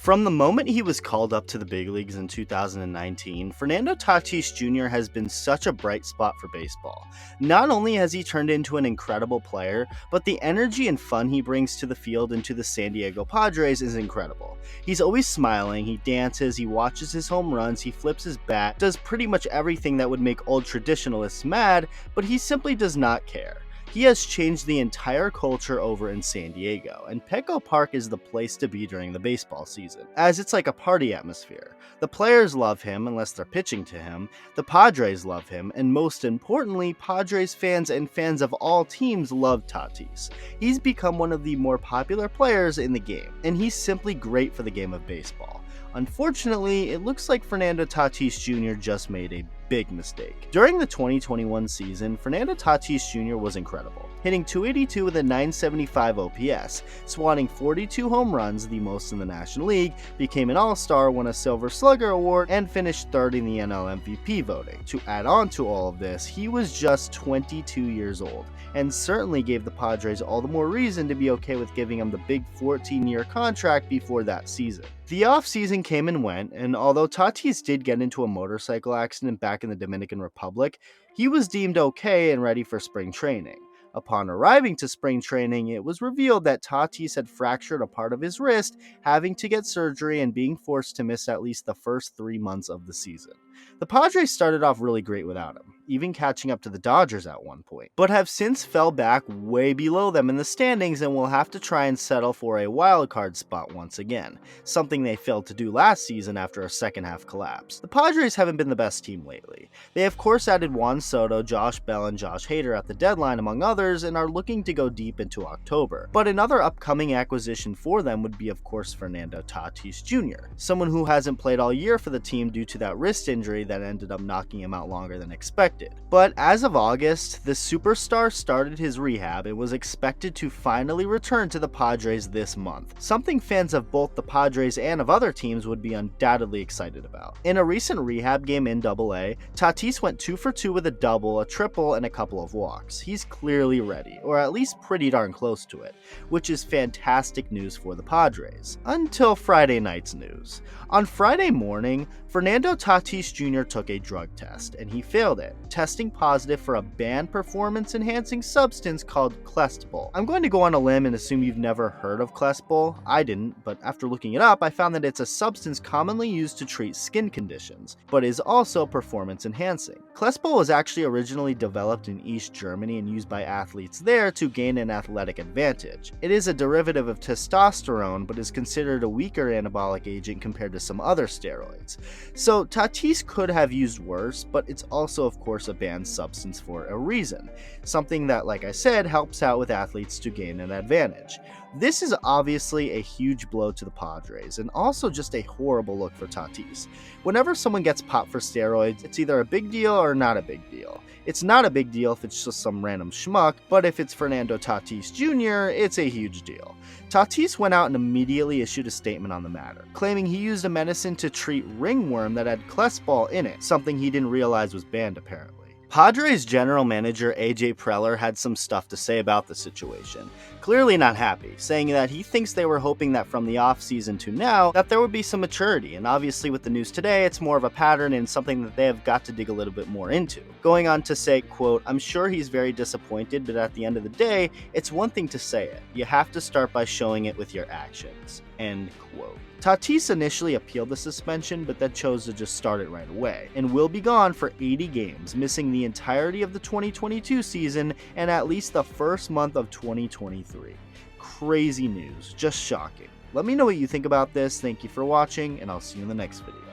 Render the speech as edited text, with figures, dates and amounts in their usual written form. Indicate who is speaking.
Speaker 1: From the moment he was called up to the big leagues in 2019, Fernando Tatis Jr. has been such a bright spot for baseball. Not only has he turned into an incredible player, but the energy and fun he brings to the field and to the San Diego Padres is incredible. He's always smiling, he dances, he watches his home runs, he flips his bat, does pretty much everything that would make old traditionalists mad, but he simply does not care. He has changed the entire culture over in San Diego, and Petco Park is the place to be during the baseball season, as it's like a party atmosphere. The players love him unless they're pitching to him, the Padres love him, and most importantly, Padres fans and fans of all teams love Tatis. He's become one of the more popular players in the game, and he's simply great for the game of baseball. Unfortunately, it looks like Fernando Tatis Jr. just made a big mistake. During the 2021 season, Fernando Tatis Jr. was incredible, hitting .282 with a .975 OPS, swatting 42 home runs, the most in the National League, became an All-Star, won a Silver Slugger Award, and finished third in the NL MVP voting. To add on to all of this, he was just 22 years old, and certainly gave the Padres all the more reason to be okay with giving him the big 14-year contract before that season. The offseason came and went, and although Tatis did get into a motorcycle accident back in the Dominican Republic, he was deemed okay and ready for spring training. Upon arriving to spring training, it was revealed that Tatis had fractured a part of his wrist, having to get surgery and being forced to miss at least the first 3 months of the season. The Padres started off really great without him, even catching up to the Dodgers at one point, but have since fell back way below them in the standings and will have to try and settle for a wildcard spot once again, something they failed to do last season after a second half collapse. The Padres haven't been the best team lately. They of course added Juan Soto, Josh Bell, and Josh Hader at the deadline among others, and are looking to go deep into October. But another upcoming acquisition for them would be of course Fernando Tatis Jr., someone who hasn't played all year for the team due to that wrist injury that ended up knocking him out longer than expected. But as of August, the superstar started his rehab and was expected to finally return to the Padres this month, something fans of both the Padres and of other teams would be undoubtedly excited about. In a recent rehab game in AA, Tatis went 2 for 2 with a double, a triple, and a couple of walks. He's clearly ready, or at least pretty darn close to it, which is fantastic news for the Padres. Until Friday night's news. On Friday morning, Fernando Tatis Jr. took a drug test, and he failed it, testing positive for a banned performance-enhancing substance called Clestibol. I'm going to go on a limb and assume you've never heard of Clestibol. I didn't, but after looking it up, I found that it's a substance commonly used to treat skin conditions, but is also performance-enhancing. Clestibol was actually originally developed in East Germany and used by athletes there to gain an athletic advantage. It is a derivative of testosterone, but is considered a weaker anabolic agent compared to some other steroids. So Tatis could have used worse, but it's also of course a banned substance for a reason, something that, like I said, helps out with athletes to gain an advantage. This is obviously a huge blow to the Padres, and also just a horrible look for Tatis. Whenever someone gets popped for steroids, it's either a big deal or not a big deal. It's not a big deal if it's just some random schmuck, but if it's Fernando Tatis Jr., it's a huge deal. Tatis went out and immediately issued a statement on the matter, claiming he used a medicine to treat ringworm that had Clestibol in it, something he didn't realize was banned apparently. Padres general manager AJ Preller had some stuff to say about the situation, clearly not happy, saying that he thinks they were hoping that from the offseason to now that there would be some maturity, and obviously with the news today it's more of a pattern and something that they have got to dig a little bit more into. Going on to say, quote, "I'm sure he's very disappointed, but at the end of the day, it's one thing to say it. You have to start by showing it with your actions." End quote. Tatis initially appealed the suspension, but then chose to just start it right away, and will be gone for 80 games, missing the entirety of the 2022 season and at least the first month of 2023. Crazy news, just shocking. Let me know what you think about this. Thank you for watching, and I'll see you in the next video.